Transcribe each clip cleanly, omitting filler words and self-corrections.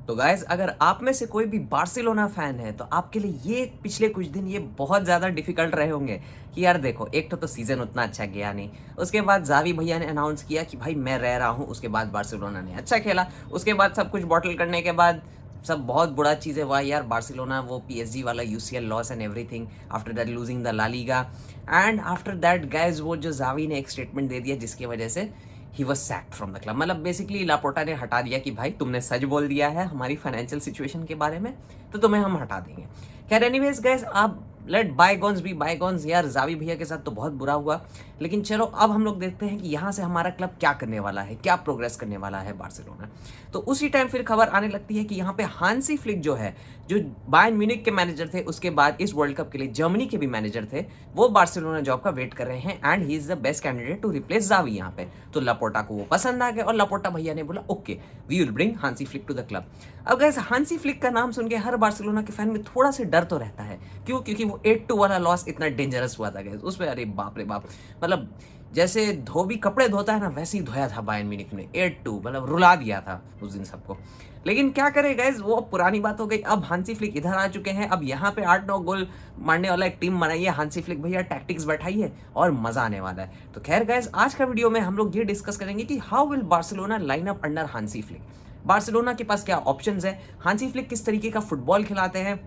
तो गाइज अगर आप में से कोई भी बार्सिलोना फैन है तो आपके लिए ये पिछले कुछ दिन ये बहुत ज़्यादा डिफिकल्ट रहे होंगे कि यार देखो एक तो सीज़न उतना अच्छा गया नहीं। उसके बाद जावी भैया ने अनाउंस किया कि भाई मैं रह रहा हूँ। उसके बाद बार्सिलोना ने अच्छा खेला। उसके बाद सब कुछ बॉटल करने के बाद सब बहुत बुरा चीज़ें हुआ यार। बार्सिलोना वो पीएसजी वाला UCL loss and everything, after that losing the La Liga and after that guys वो जो जावी ने एक स्टेटमेंट दे दिया जिसकी वजह से he was sacked from the club. मतलब बेसिकली लापोर्टा ने हटा दिया कि भाई तुमने सच बोल दिया है हमारी फाइनेंशियल सिचुएशन के बारे में, तो तुम्हें हम हटा देंगे। खैर एनीवेज गाइस, आप लेट बायगॉन्स बी बायगॉन्स। यार जावी भैया के साथ तो बहुत बुरा हुआ, लेकिन चलो अब हम लोग देखते हैं कि यहाँ से हमारा क्लब क्या करने वाला है, क्या प्रोग्रेस करने वाला है बार्सिलोना। तो उसी टाइम फिर खबर आने लगती है कि यहाँ पे हांसी फ्लिक जो है, जो बायर्न म्यूनिख के मैनेजर थे, उसके बाद इस वर्ल्ड कप के लिए जर्मनी के भी मैनेजर थे, वो बार्सिलोना जॉब का वेट कर रहे हैं and he is the best candidate to replace Xavi यहाँ पे। तो लापोर्टा को वो पसंद आ गया और लापोर्टा भैया ने बोला okay we will bring Hansi Flick to the club. अब गाइस हांसी फ्लिक का नाम सुन के हर बार्सिलोना के फैन में थोड़ा सा डर तो रहता है। क्यों? क्योंकि वो 8-2 वाला लॉस इतना डेंजरस हुआ था गाइस उसमें। अरे बाप रे बाप, मतलब जैसे धोबी कपड़े धोता है ना वैसे ही धोया था बायर्न म्यूनिख ने। 8-2 मतलब रुला दिया था उस दिन सबको। लेकिन क्या करे गाइस, वो पुरानी बात हो गई। अब हांसी फ्लिक इधर आ चुके हैं। अब यहाँ पे 8-9 गोल मारने वाला एक टीम बनाइए, हांसी फ्लिक भैया टैक्टिक्स बैठाइए और मजा आने वाला है। तो खैर गाइस, आज का वीडियो में हम लोग ये डिस्कस करेंगे कि how will Barcelona line up under Hansi Flick. Barcelona के पास क्या ऑप्शंस है, हांसी फ्लिक किस तरीके का फुटबॉल खिलाते हैं,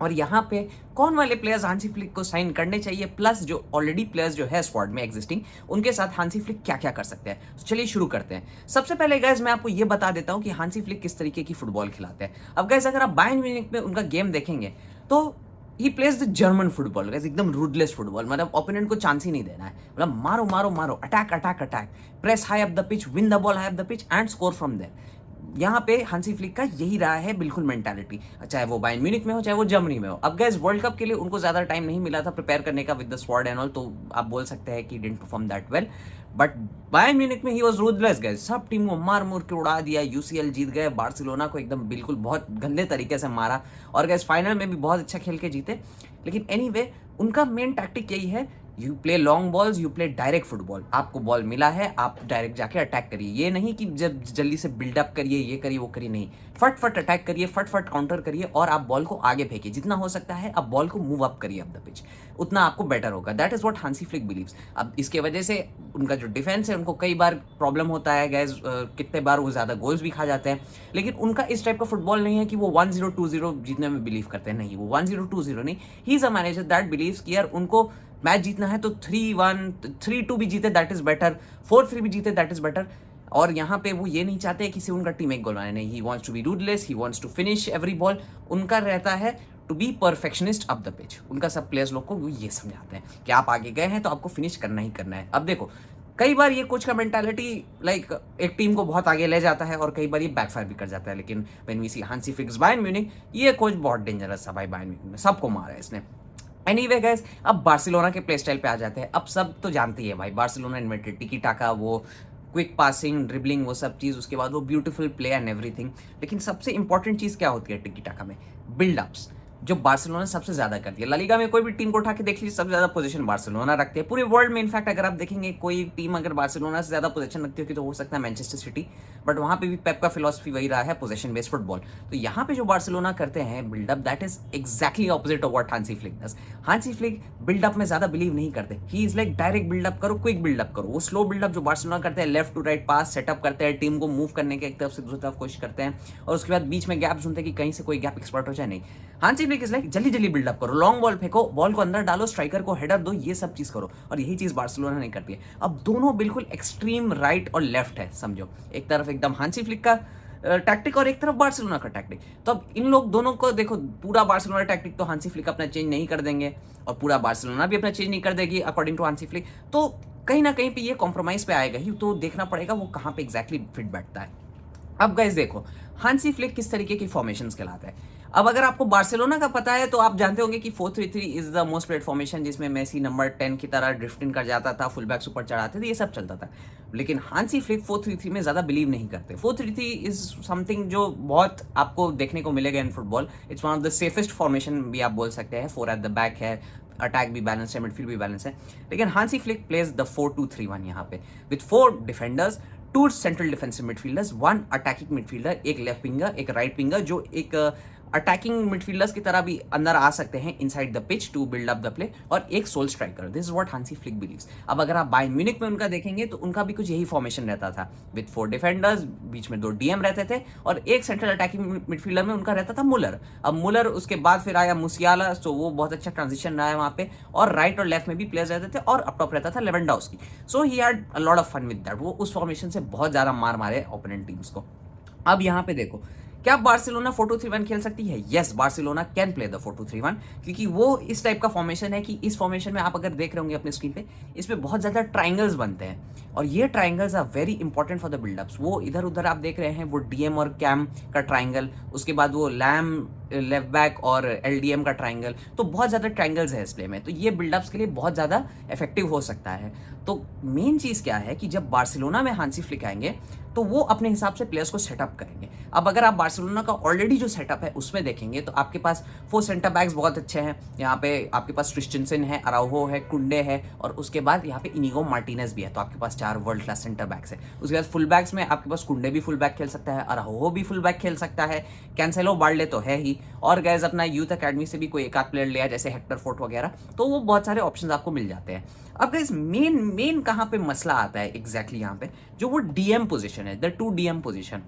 और यहाँ पे कौन वाले प्लेयर्स हांसी फ्लिक को साइन करने चाहिए, प्लस जो ऑलरेडी प्लेयर्स जो है स्क्वाड में एग्जिस्टिंग उनके साथ हांसी फ्लिक क्या क्या कर सकते हैं। तो चलिए शुरू करते हैं। सबसे पहले गाइस मैं आपको ये बता देता हूँ कि हांसी फ्लिक किस तरीके की फुटबॉल खिलाते हैं। अब गाइस अगर आप बायर्न म्यूनिख में उनका गेम देखेंगे तो he plays the German football guys, एकदम रूडलेस फुटबॉल। मतलब ओपोनेंट को चांस ही नहीं देना है, मतलब मारो मारो मारो, attack attack attack, press high up the pitch, win the ball high up the pitch and score from there. यहाँ पे हांसी फ्लिक का यही रहा है बिल्कुल मेंटालिटी, चाहे वो बायर्न म्यूनिख में हो चाहे वो जर्मनी में हो। अब गाइस वर्ल्ड कप के लिए उनको ज्यादा टाइम नहीं मिला था प्रिपेयर करने का with the squad and all, तो आप बोल सकते हैं कि didn't perform that well. But Bayern Munich में ही वाज रूथलेस गाइस, सब टीम को मार मुर के उड़ा दिया। यूसीएल जीत गए, बार्सिलोना को एकदम बिल्कुल बहुत गंदे तरीके से मारा, और गाइस फाइनल में भी बहुत अच्छा खेल के जीते। लेकिन एनीवे उनका मेन टैक्टिक यही है, you play long balls, you play direct football. आपको बॉल मिला है आप डायरेक्ट जाके अटैक करिए। ये नहीं कि जब जल्दी से बिल्डअप करिए, ये करिए वो करिए, नहीं, फट फट अटैक करिए, फट फट काउंटर करिए और आप बॉल को आगे फेंकिए। जितना हो सकता है आप बॉल को मूव अप करिए अप द पिच, उतना आपको बेटर होगा। That is what Hansi Flick believes. अब इसके वजह से उनका जो डिफेंस है उनको कई बार प्रॉब्लम होता है गैस, कितने बार वो ज्यादा गोल्स भी खा जाते हैं। लेकिन उनका इस टाइप का फुटबॉल नहीं है कि वो 1-0 2-0 जीतने में बिलीव करते हैं, नहीं, वो 1-0 2-0 नहीं। He is a manager that believes कि यार उनको मैच जीतना है तो 3-1 3-2 भी जीते दैट इज बेटर, 4-3 भी जीते दैट इज बेटर। और यहाँ पे वो ये नहीं चाहते कि किसी उनका टीम एक गोल मारे, नहीं, he wants to be ruthless, he wants to finish every ball. उनका रहता है to be perfectionist up the pitch. उनका सब प्लेयर्स लोग को वो ये समझाते हैं कि आप आगे गए हैं तो आपको फिनिश करना ही करना है। अब देखो कई बार ये कोच का मेंटालिटी लाइक एक टीम को बहुत आगे ले जाता है और कई बार ये बैकफायर भी कर जाता है। लेकिन when we see Hansi Flick Bayern Munich, ये कोच बहुत डेंजरस था भाई। बायर्न म्यूनिख में सबको मारा है इसने। एनीवे गाइस, अब बार्सिलोना के प्ले स्टाइल पे आ जाते हैं। अब सब तो जानते ही है भाई, बार्सिलोना इन्वेंटेड टिकी टाका, वो क्विक पासिंग, ड्रिबलिंग, वो सब चीज़, उसके बाद वो ब्यूटीफुल प्ले एंड एवरीथिंग। लेकिन सबसे इंपॉर्टेंट चीज़ क्या होती है टिकी टाका में? बिल्डअप्स, जो बार्सिलोना सबसे ज्यादा करती है। ला लीगा में कोई भी टीम को उठा के देख लीजिए, सबसे ज्यादा पोजीशन बार्सिलोना रखती है पूरे वर्ल्ड में। इनफैक्ट अगर आप देखेंगे कोई टीम अगर बार्सिलोना से ज्यादा पोजीशन रखती होगी तो हो सकता है मैनचेस्टर सिटी, बट वहां पे भी पेप का फिलॉसफी वही रहा है, पोजीशन बेस्ड फुटबॉल। तो यहाँ पे जो बार्सिलोना करते हैं buildup, that is exactly opposite of what Hansi Flick does. Hansi Flick buildup में ज्यादा बिलीव नहीं करते। He is like direct buildup करो, क्विक बिल्डअप करो। वो स्लो बिल्डअप जो बार्सिलोना करते हैं, left to right pass setup करते हैं, टीम को मूव करने के एक तरफ से दूसरी तरफ कोशिश करते हैं, और उसके बाद बीच में गैप ढूंढते हैं कि कहीं से कोई गैप एक्सपर्ट हो जाए, नहीं। हांसी फ्लिक इज लाइक जल्दी जल्दी बिल्डअप करो, लॉन्ग बॉल फेंको, बॉल को अंदर डालो, स्ट्राइकर को हेडर दो, ये सब चीज करो। और यही चीज बार्सिलोना नहीं करती है। अब दोनों बिल्कुल एक्सट्रीम राइट और लेफ्ट है, समझो। एक तरफ एकदम हांसी फ्लिक का टैक्टिक और एक तरफ बार्सिलोना का टैक्टिक। तो अब इन लोग दोनों को देखो, पूरा बार्सिलोना टैक्टिक तो हांसी फ्लिक अपना चेंज नहीं कर देंगे और पूरा बार्सिलोना भी अपना चेंज नहीं कर देगी अकॉर्डिंग टू हांसी फ्लिक। तो कहीं ना कहीं पे ये कॉम्प्रोमाइज पे आएगा ही, तो देखना पड़ेगा वो कहाँ पे एग्जैक्टली फिट बैठता है। अब गाइस देखो हांसी फ्लिक किस तरीके की फॉर्मेशंस कहलाता है। अब अगर आपको बार्सिलोना का पता है तो आप जानते होंगे कि 4-3-3 is the most played formation, जिसमें मेसी नंबर 10 की तरह ड्रिफ्टिंग कर जाता था, फुल बैक्स ऊपर चढ़ाते थे, ये सब चलता था। लेकिन हांसी फ्लिक 4-3-3 में ज्यादा बिलीव नहीं करते। 4-3-3 इज समथिंग जो बहुत आपको देखने को मिलेगा in football. It's one of the safest formation भी आप बोल सकते हैं। 4 एट द बैक है, अटैक भी बैलेंस है, मिडफील्ड भी बैलेंस है। लेकिन हांसी फ्लिक प्लेज द 4-2-3-1 यहाँ पे with 4 defenders, two central defensive midfielders, one attacking midfielder, एक लेफ्ट विंगर, एक राइट विंगर जो एक अटैकिंग मिडफील्डर्स की तरह भी अंदर आ सकते हैं inside the pitch to build up the play, और एक sole striker. This is what Hansi Flick believes. अब अगर आप बायर्न म्यूनिख में उनका देखेंगे तो उनका भी कुछ यही फॉर्मेशन रहता था, विद 4 डिफेंडर्स, बीच में 2 डीएम रहते थे और एक सेंट्रल अटैकिंग मिडफील्डर में उनका रहता था मुलर। अब मुलर उसके बाद फिर आया मुसियाला, तो वो बहुत अच्छा ट्रांजिशन रहा है वहाँ पे, और राइट और लेफ्ट में भी प्लेयर्स रहते थे और अप टॉप रहता था Lewandowski. So he had a lot of fun with that. वो उस फॉर्मेशन से बहुत ज़्यादा मार मारे ओपोनेंट टीम्स को। अब यहाँ पे देखो, क्या बार्सिलोना 4-2-3-1 खेल सकती है? Yes, Barcelona can play the 4-2-3-1, क्योंकि वो इस टाइप का फॉर्मेशन है कि इस फॉर्मेशन में आप अगर देख रहे होंगे अपने स्क्रीन पे, इसमें बहुत ज़्यादा ट्राइंगल्स बनते हैं और ये triangles are very important for the buildups. वो इधर उधर आप देख रहे हैं, वो डीएम और कैम का ट्राइंगल, उसके बाद वो लैम लेफ्ट बैक और एलडीएम का ट्राइंगल, तो बहुत ज़्यादा ट्राइंगल्स है इस प्ले में, तो ये बिल्डअप्स के लिए बहुत ज़्यादा इफेक्टिव हो सकता है। तो मेन चीज़ क्या है कि जब बार्सिलोना में हांसी फ्लिक आएंगे तो वो अपने हिसाब से प्लेयर्स को सेटअप करेंगे। अब अगर आप बार्सिलोना का ऑलरेडी जो सेटअप है उसमें देखेंगे तो आपके पास 4 सेंटर बैक्स बहुत अच्छे हैं। यहाँ पे आपके पास क्रिस्टियनसन है, अराउहो है, कुंडे है, और उसके बाद यहाँ पे इनिगो मार्टिनेज भी है, तो आपके पास 4 वर्ल्ड क्लास सेंटर बैक्स है। उसके बाद फुल बैक्स में आपके पास कुंडे भी फुल बैक खेल सकता है, अराउहो भी फुल बैक खेल सकता है, कैंसेलो बार्ले तो है ही, और गैस अपना यूथ अकेडमी से भी कोई एक आध प्लेयर लिया जैसे हेक्टर फोर्ट वगैरह, तो वो बहुत सारे ऑप्शन आपको मिल जाते हैं। अब गैस मेन कहाँ पे मसला आता है एग्जैक्टली यहाँ पे, जो वो डीएम पोजीशन है, द 2 डीएम पोजीशन।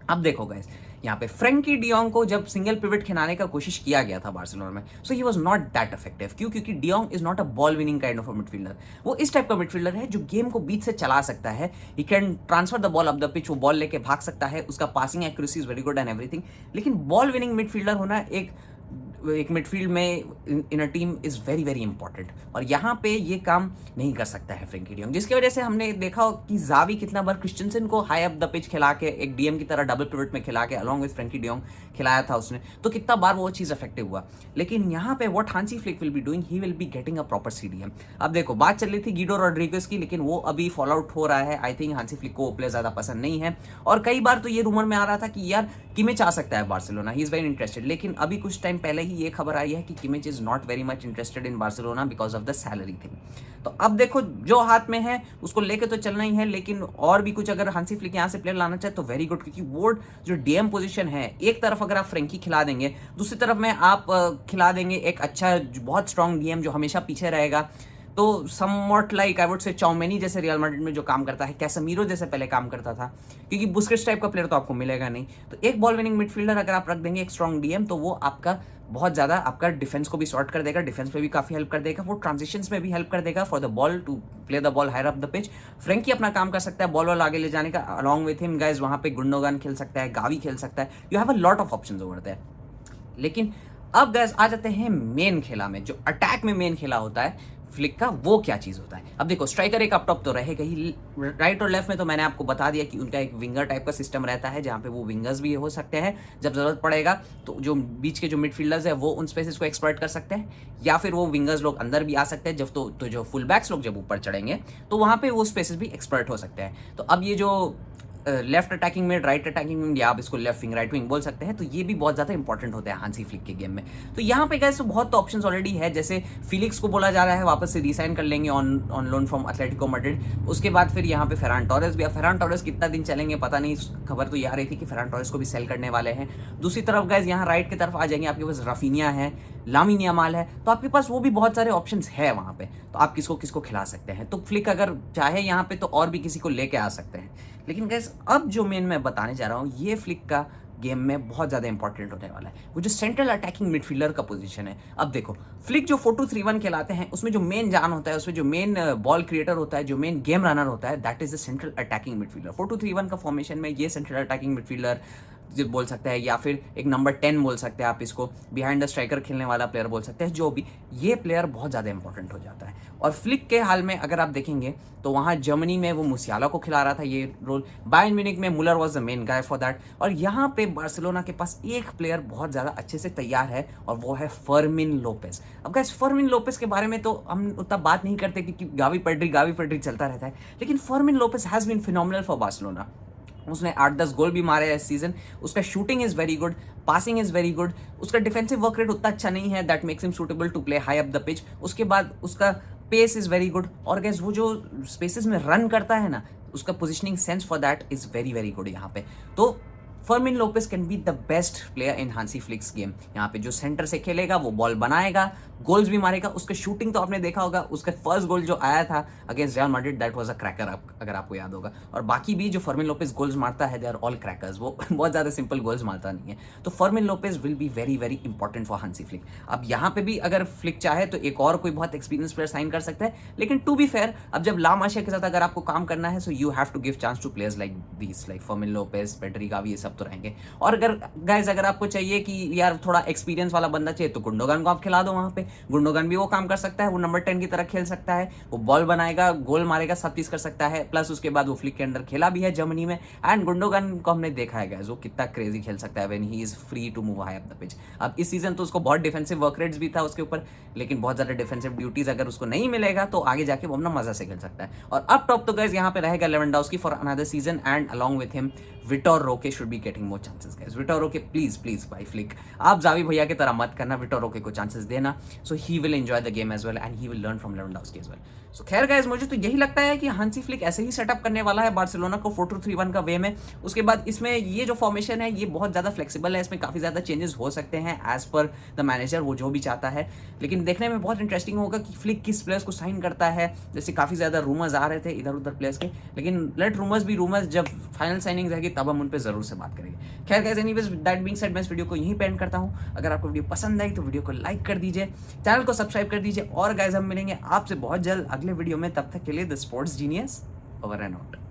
अब देखो गाइस, यहाँ पे फ्रेंकी डियोंग को जब सिंगल पिवट खिलाने का कोशिश किया गया था बार्सिलोना में, so he was not that effective. क्यों? क्योंकि De Jong is not a ball winning kind of a midfielder. वो इस टाइप का मिडफील्डर है जो गेम को बीच से चला सकता है, he can transfer the ball up the pitch, वो बॉल लेके भाग सकता है, उसका passing accuracy is very good and everything. लेकिन बॉल विनिंग मिडफील्डर होना एक मिडफील्ड में in a team is very very important, और यहाँ पे ये काम नहीं कर सकता है फ्रेंकी डियोंग, जिसकी वजह से हमने देखा कि जावी कितना बार क्रिस्टियनसन को हाई अप द पिच खिला के एक डीएम की तरह डबल पिवट में खिला के अलॉन्ग विद फ्रेंकी डियोंग खिलाया था उसने, तो कितना बार वो चीज़ इफेक्टिव हुआ। लेकिन यहाँ पे what Hansi flick will be doing, he will be getting a proper CDM. अब देखो, बात चल रही थी गिडो रॉड्रिगेज की, लेकिन वो अभी फॉलो आउट हो रहा है। आई थिंक हांसी फ्लिक को वो प्लेयर ज़्यादा पसंद नहीं है, और कई बार तो ये रूमर में आ रहा था कि यार किमिच आ सकता है Barcelona, he is very interested. लेकिन अभी कुछ टाइम पहले ही ये खबर आई है कि Kimmich is not very much interested in Barcelona because of the salary thing. तो अब देखो, जो हाथ में है उसको लेके तो चलना ही है, लेकिन और भी कुछ अगर हांसी फ्लिक यहाँ से प्लेयर लाना चाहे तो वेरी गुड, क्योंकि वो जो डीएम पोजीशन है, एक तरफ अगर आप फ्रेंकी खिला देंगे, दूसरी तरफ में आप खिला देंगे एक अच्छा बहुत स्ट्रॉन्ग डीएम जो हमेशा पीछे रहेगा, तो somewhat like I would say चौमेनी जैसे रियल मैड्रिड में जो काम करता है, कैसेमीरो जैसे पहले काम करता था, क्योंकि बुस्केट्स टाइप का प्लेयर तो आपको मिलेगा नहीं। तो एक बॉल विनिंग मिडफील्डर अगर आप रख देंगे, एक स्ट्रॉन्ग डीएम, तो वो आपका बहुत ज़्यादा आपका डिफेंस को भी सॉर्ट कर देगा, डिफेंस में भी काफ़ी हेल्प कर देगा, वो ट्रांजिशंस में भी हेल्प कर देगा for the ball to play the ball higher up the pitch. Frenkie अपना काम कर सकता है बॉल वॉल आगे ले जाने का, अलॉन्ग विथ हिम गाइज वहाँ पे गुंडोगान खेल सकता है, गावी खेल सकता है, you have a lot of options over there. लेकिन अब गाइस आ जाते हैं मेन खेला में, जो अटैक में मेन खेला होता है फ्लिक का, वो क्या चीज़ होता है। अब देखो, स्ट्राइकर एक अप टॉप तो रहेगा ही, राइट और लेफ्ट में तो मैंने आपको बता दिया कि उनका एक विंगर टाइप का सिस्टम रहता है, जहाँ पे वो विंगर्स भी हो सकते हैं जब जरूरत पड़ेगा, तो जो बीच के जो मिडफील्डर्स है वो उन स्पेसेस को एक्सप्लॉइट कर सकते हैं, या फिर वो विंगर्स लोग अंदर भी आ सकते हैं जब तो जो फुल बैक्स लोग जब ऊपर चढ़ेंगे तो वहाँ पे वो स्पेसेस भी एक्सप्लॉइट हो सकते हैं। तो अब ये जो left attacking mid, right attacking mid, या आप इसको लेफ्ट विंग राइट विंग बोल सकते हैं, तो ये भी बहुत ज़्यादा इंपॉर्टेंट होते हैं हांसी फ्लिक के गेम में। तो यहाँ पे गाइस बहुत ऑप्शंस ऑलरेडी है, जैसे फिलिक्स को बोला जा रहा है वापस से रिसाइन कर लेंगे on loan from Atletico Madrid. उसके बाद फिर यहाँ पे फेरान टोरेस भी, फेरान टोरेस कितना दिन चलेंगे पता नहीं, खबर तो ये आ रही थी कि फेरान टोरेस को भी सेल करने वाले हैं। दूसरी तरफ गाइस यहाँ राइट की तरफ आ जाएंगे, आपके पास रफीनिया है, लामिन यामाल है, तो आपके पास वो भी बहुत सारे ऑप्शंस है वहाँ पे, तो आप किसको किसको खिला सकते हैं। तो फ्लिक अगर चाहे यहाँ पे तो और भी किसी को लेके आ सकते हैं। लेकिन गाइस अब जो मेन मैं बताने जा रहा हूँ, ये फ्लिक का गेम में बहुत ज़्यादा इंपॉर्टेंट होने वाला है, वो जो सेंट्रल अटैकिंग मिडफील्डर का पोजीशन है। अब देखो, फ्लिक जो 4-2-3-1 कहलाते हैं, उसमें जो मेन जान होता है, उसमें जो मेन बॉल क्रिएटर होता है, जो मेन गेम रनर होता है, that is the central attacking midfielder. 4-2-3-1 का फॉर्मेशन में ये सेंट्रल अटैकिंग मिडफील्डर बोल सकते हैं, या फिर एक नंबर 10 बोल सकते हैं आप इसको, बिहाइंड द स्ट्राइकर खेलने वाला प्लेयर बोल सकते हैं, जो भी, ये प्लेयर बहुत ज़्यादा इंपॉर्टेंट हो जाता है। और फ्लिक के हाल में अगर आप देखेंगे तो वहाँ जर्मनी में वो मुसियाला को खिला रहा था ये रोल, बायर्न म्यूनिख में Muller was the main guy for that, और यहाँ पे बार्सिलोना के पास एक प्लेयर बहुत ज़्यादा अच्छे से तैयार है, और वो है फर्मिन लोपेस। अब गाइस फर्मिन लोपेस के बारे में तो हम उतना बात नहीं करते क्योंकि गावी पेड्री चलता रहता है, लेकिन Fermin Lopez has been phenomenal for Barcelona. उसने 8-10 गोल भी मारे इस सीजन, उसका shooting is very good, passing is very good, उसका डिफेंसिव वर्क रेट उतना अच्छा नहीं है, that makes him suitable to play high up the pitch. उसके बाद उसका पेस इज़ वेरी गुड, और गैस वो जो स्पेसेस में रन करता है ना, उसका positioning sense for that is very very good यहाँ पे। तो Fermin Lopez can be the best player in Hansi Flick's game. यहाँ पे जो सेंटर से खेलेगा वो बॉल बनाएगा, गोल्स भी मारेगा। उसका शूटिंग तो आपने देखा होगा, उसका फर्स्ट गोल जो आया था against real Madrid, that was a cracker, अगर आपको याद होगा। और बाकी भी जो फर्मिन लोपेस गोल्स मारता है दे आर ऑल क्रैकर्स, वो बहुत ज़्यादा सिंपल गोल्स मारता नहीं है। तो Fermin Lopez will be very very important for Hansi Flick. अब यहाँ पे भी अगर फ्लिक चाहे तो एक और कोई बहुत एक्सपीरियंस प्लेयर साइन कर सकता है, लेकिन टू बी फेयर अब जब ला मासिया के साथ अगर आपको काम करना है, so you have to give chance to players like these, like Fermin Lopez, Pedri, Gavi, ये सब तो रहेंगे। और अगर गाइज अगर आपको चाहिए कि यार थोड़ा एक्सपीरियंस वाला बंदा चाहिए तो गुंडोगन को आप खिला दो वहां पे। गुंडोगन भी वो काम कर सकता है, वो नंबर 10 की तरह खेल सकता है, वो बॉल बनाएगा, गोल मारेगा, सब चीज कर सकता है। प्लस उसके बाद वो फ्लिक के अंदर खेला भी है जर्मनी में। एंड गुंडोगन को हमने देखा है गाइज वो कितना क्रेजी खेल सकता है when he is free to move high up the pitch. अब इस सीजन तो उसको बहुत डिफेंसिव वर्क रेट्स भी था उसके ऊपर, लेकिन बहुत ज्यादा डिफेंसिव ड्यूटीज अगर उसको नहीं मिलेगा तो आगे जाके वो अपना मजा से खेल सकता है। और अब टॉप तो गाइज यहाँ पे रहेगा Lewandowski for another season, and along with him Vitor Roque should be getting more chances guys. Vitor Roque please भाई फ्लिक आप जावी भैया की तरह मत करना, विटोर रोके को चांसेस देना, so he will enjoy the game as well and he will learn from Lewandowski as well. So खैर गाइज मुझे तो यही लगता है कि हांसी फ्लिक ऐसे ही सेटअप करने वाला है बार्सिलोना को 4-2-3-1 का वे में। उसके बाद इसमें ये जो फॉर्मेशन है ये बहुत ज़्यादा फ्लेक्सिबल है, इसमें काफ़ी ज़्यादा चेंजेस हो सकते हैं एज पर द मैनेजर, वो जो भी चाहता है। लेकिन देखने में बहुत इंटरेस्टिंग होगा कि फ्लिक किस प्लेयर्स को साइन करता है। जैसे काफ़ी ज़्यादा रूमर्स आ रहे थे इधर उधर प्लेयर्स के, लेकिन लेट रूमर्स भी रूमर्स, जब फाइनल साइनिंग रहेगी तब हम उन पर जरूर से बात करेंगे। खैर guys anyways that being said मैं इस वीडियो को यहीं पे एंड करता हूँ। अगर आपको वीडियो पसंद आई तो वीडियो को लाइक कर दीजिए, चैनल को सब्सक्राइब कर दीजिए, और गाइस हम मिलेंगे आपसे बहुत जल्द अगले वीडियो में। तब तक के लिए the sports genius over and out.